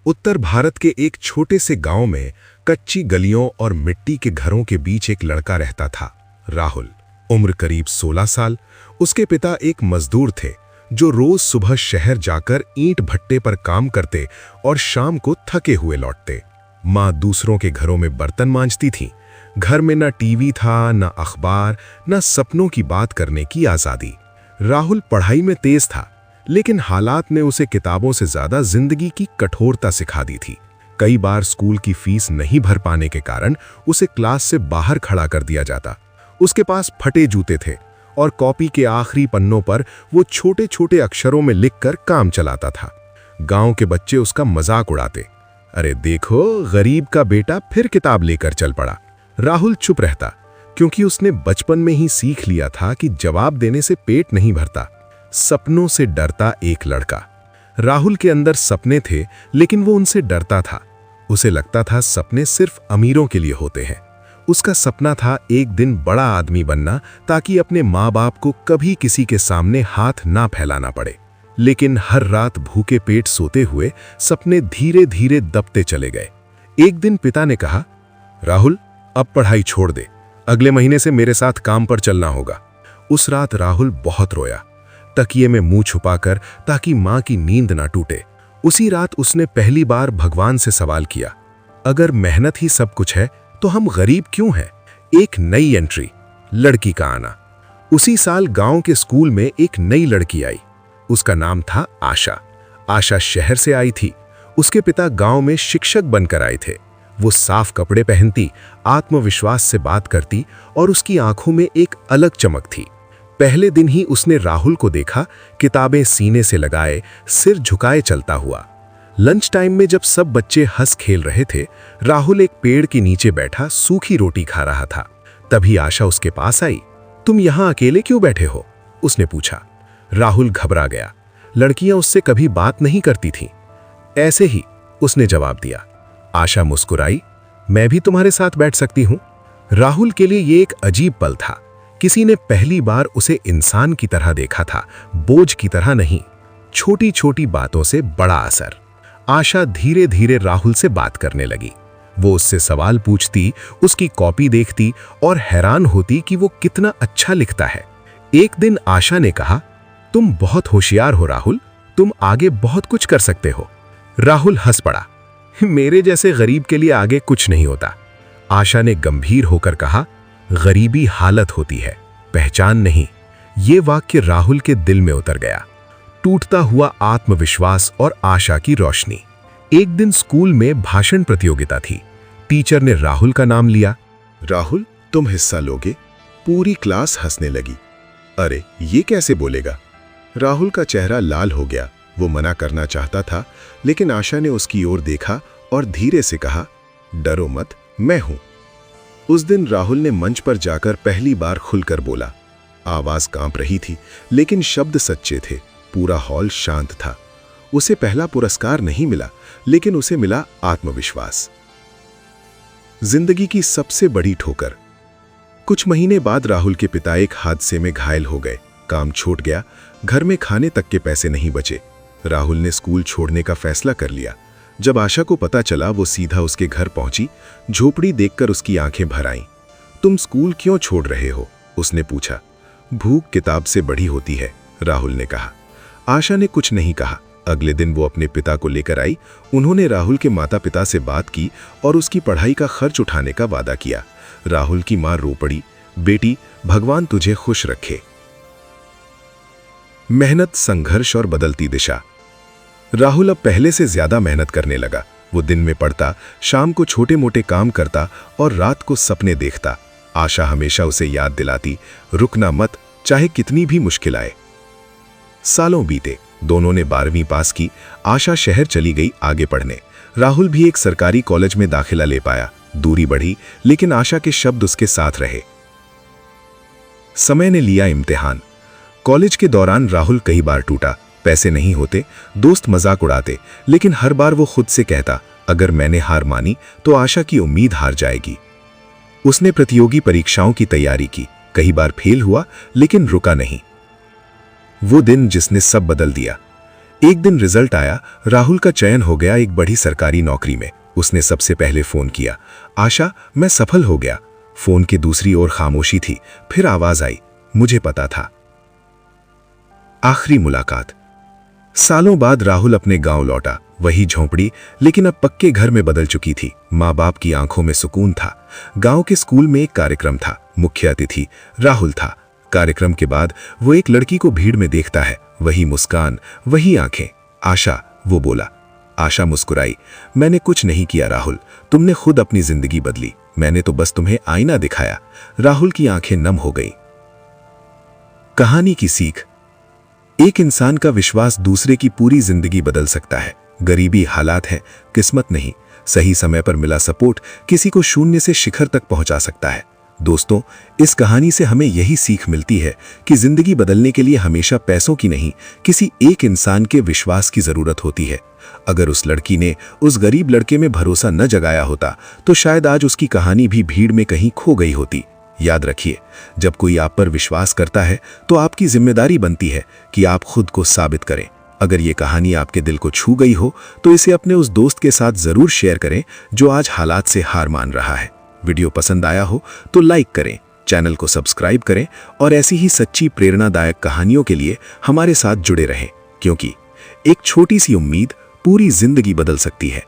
उत्तर भारत के एक छोटे से गांव में कच्ची गलियों और मिट्टी के घरों के बीच एक लड़का रहता था, राहुल। उम्र करीब 16 साल। उसके पिता एक मजदूर थे जो रोज सुबह शहर जाकर ईंट भट्टे पर काम करते और शाम को थके हुए लौटते। माँ दूसरों के घरों में बर्तन मांजती थी। घर में न टीवी था, न अखबार, न सपनों की बात करने की आजादी। राहुल पढ़ाई में तेज था, लेकिन हालात ने उसे किताबों से ज्यादा जिंदगी की कठोरता सिखा दी थी। कई बार स्कूल की फीस नहीं भर पाने के कारण उसे क्लास से बाहर खड़ा कर दिया जाता। उसके पास फटे जूते थे और कॉपी के आखिरी पन्नों पर वो छोटे छोटे अक्षरों में लिखकर काम चलाता था। गांव के बच्चे उसका मजाक उड़ाते, अरे देखो, गरीब का बेटा फिर किताब लेकर चल पड़ा। राहुल चुप रहता, क्योंकि उसने बचपन में ही सीख लिया था कि जवाब देने से पेट नहीं भरता। सपनों से डरता एक लड़का। राहुल के अंदर सपने थे, लेकिन वो उनसे डरता था। उसे लगता था सपने सिर्फ अमीरों के लिए होते हैं। उसका सपना था एक दिन बड़ा आदमी बनना, ताकि अपने माँ बाप को कभी किसी के सामने हाथ ना फैलाना पड़े। लेकिन हर रात भूखे पेट सोते हुए सपने धीरे धीरे दबते चले गए। एक दिन पिता ने कहा, राहुल, अब पढ़ाई छोड़ दे, अगले महीने से मेरे साथ काम पर चलना होगा। उस रात राहुल बहुत रोया, तकिए में मुंह छुपाकर, ताकि मां की नींद ना टूटे। उसी रात उसने पहली बार भगवान से सवाल किया, अगर मेहनत ही सब कुछ है तो हम गरीब क्यों हैं? एक नई एंट्री, लड़की का आना। उसी साल गांव के स्कूल में एक नई लड़की आई। उसका नाम था आशा। आशा शहर से आई थी। उसके पिता गांव में शिक्षक बनकर आए थे। वो साफ कपड़े पहनती, आत्मविश्वास से बात करती और उसकी आंखों में एक अलग चमक थी। पहले दिन ही उसने राहुल को देखा, किताबें सीने से लगाए, सिर झुकाए चलता हुआ। लंच टाइम में जब सब बच्चे हंस खेल रहे थे, राहुल एक पेड़ के नीचे बैठा सूखी रोटी खा रहा था। तभी आशा उसके पास आई। तुम यहां अकेले क्यों बैठे हो? उसने पूछा। राहुल घबरा गया। लड़कियां उससे कभी बात नहीं करती थीं। ऐसे ही, उसने जवाब दिया। आशा मुस्कुराई, मैं भी तुम्हारे साथ बैठ सकती हूं। राहुल के लिए ये एक अजीब पल था। किसी ने पहली बार उसे इंसान की तरह देखा था, बोझ की तरह नहीं। छोटी छोटी बातों से बड़ा असर। आशा धीरे धीरे राहुल से बात करने लगी। वो उससे सवाल पूछती, उसकी कॉपी देखती और हैरान होती कि वो कितना अच्छा लिखता है। एक दिन आशा ने कहा, तुम बहुत होशियार हो राहुल, तुम आगे बहुत कुछ कर सकते हो। राहुल हंस पड़ा, मेरे जैसे गरीब के लिए आगे कुछ नहीं होता। आशा ने गंभीर होकर कहा, गरीबी हालत होती है, पहचान नहीं। ये वाक्य राहुल के दिल में उतर गया। टूटता हुआ आत्मविश्वास और आशा की रोशनी। एक दिन स्कूल में भाषण प्रतियोगिता थी। टीचर ने राहुल का नाम लिया। राहुल, तुम हिस्सा लोगे? पूरी क्लास हंसने लगी। अरे ये कैसे बोलेगा? राहुल का चेहरा लाल हो गया। वो मना करना चाहता था, लेकिन आशा ने उसकी ओर देखा और धीरे से कहा, डरो मत, मैं हूं। उस दिन राहुल ने मंच पर जाकर पहली बार खुलकर बोला। आवाज कांप रही थी, लेकिन शब्द सच्चे थे। पूरा हॉल शांत था। उसे पहला पुरस्कार नहीं मिला, लेकिन उसे मिला आत्मविश्वास। जिंदगी की सबसे बड़ी ठोकर। कुछ महीने बाद राहुल के पिता एक हादसे में घायल हो गए। काम छूट गया, घर में खाने तक के पैसे नहीं बचे। राहुल ने स्कूल छोड़ने का फैसला कर लिया। जब आशा को पता चला, वो सीधा उसके घर पहुंची। झोपड़ी देखकर उसकी आंखें भर आईं। तुम स्कूल क्यों छोड़ रहे हो? उसने पूछा। भूख किताब से बड़ी होती है, राहुल ने कहा। आशा ने कुछ नहीं कहा। अगले दिन वो अपने पिता को लेकर आई। उन्होंने राहुल के माता पिता से बात की और उसकी पढ़ाई का खर्च उठाने का वादा किया। राहुल की मां रो पड़ी, बेटी, भगवान तुझे खुश रखे। मेहनत, संघर्ष और बदलती दिशा। राहुल अब पहले से ज्यादा मेहनत करने लगा। वो दिन में पढ़ता, शाम को छोटे मोटे काम करता और रात को सपने देखता। आशा हमेशा उसे याद दिलाती, रुकना मत, चाहे कितनी भी मुश्किल आए। सालों बीते, दोनों ने 12वीं पास की। आशा शहर चली गई आगे पढ़ने। राहुल भी एक सरकारी कॉलेज में दाखिला ले पाया। दूरी बढ़ी, लेकिन आशा के शब्द उसके साथ रहे। समय ने लिया इम्तिहान। कॉलेज के दौरान राहुल कई बार टूटा। पैसे नहीं होते, दोस्त मजाक उड़ाते, लेकिन हर बार वो खुद से कहता, अगर मैंने हार मानी तो आशा की उम्मीद हार जाएगी। उसने प्रतियोगी परीक्षाओं की तैयारी की। कई बार फेल हुआ, लेकिन रुका नहीं। वो दिन जिसने सब बदल दिया। एक दिन रिजल्ट आया, राहुल का चयन हो गया एक बड़ी सरकारी नौकरी में। उसने सबसे पहले फोन किया, आशा मैं सफल हो गया। फोन की दूसरी ओर खामोशी थी, फिर आवाज आई, मुझे पता था। आखिरी मुलाकात। सालों बाद राहुल अपने गांव लौटा। वही झोंपड़ी, लेकिन अब पक्के घर में बदल चुकी थी। माँ बाप की आंखों में सुकून था। गांव के स्कूल में एक कार्यक्रम था, मुख्य अतिथि राहुल था। कार्यक्रम के बाद वो एक लड़की को भीड़ में देखता है, वही मुस्कान, वही आंखें। आशा, वो बोला। आशा मुस्कुराई, मैंने कुछ नहीं किया राहुल, तुमने खुद अपनी जिंदगी बदली, मैंने तो बस तुम्हें आईना दिखाया। राहुल की आंखें नम हो गई। कहानी की सीख। एक इंसान का विश्वास दूसरे की पूरी जिंदगी बदल सकता है। गरीबी हालात है, किस्मत नहीं। सही समय पर मिला सपोर्ट किसी को शून्य से शिखर तक पहुंचा सकता है। दोस्तों, इस कहानी से हमें यही सीख मिलती है कि जिंदगी बदलने के लिए हमेशा पैसों की नहीं, किसी एक इंसान के विश्वास की जरूरत होती है। अगर उस लड़की ने उस गरीब लड़के में भरोसा न जगाया होता तो शायद आज उसकी कहानी भी भीड़ में कहीं खो गई होती। याद रखिए, जब कोई आप पर विश्वास करता है तो आपकी जिम्मेदारी बनती है कि आप खुद को साबित करें। अगर ये कहानी आपके दिल को छू गई हो तो इसे अपने उस दोस्त के साथ जरूर शेयर करें जो आज हालात से हार मान रहा है। वीडियो पसंद आया हो तो लाइक करें, चैनल को सब्सक्राइब करें और ऐसी ही सच्ची प्रेरणादायक कहानियों के लिए हमारे साथ जुड़े रहें, क्योंकि एक छोटी सी उम्मीद पूरी जिंदगी बदल सकती है।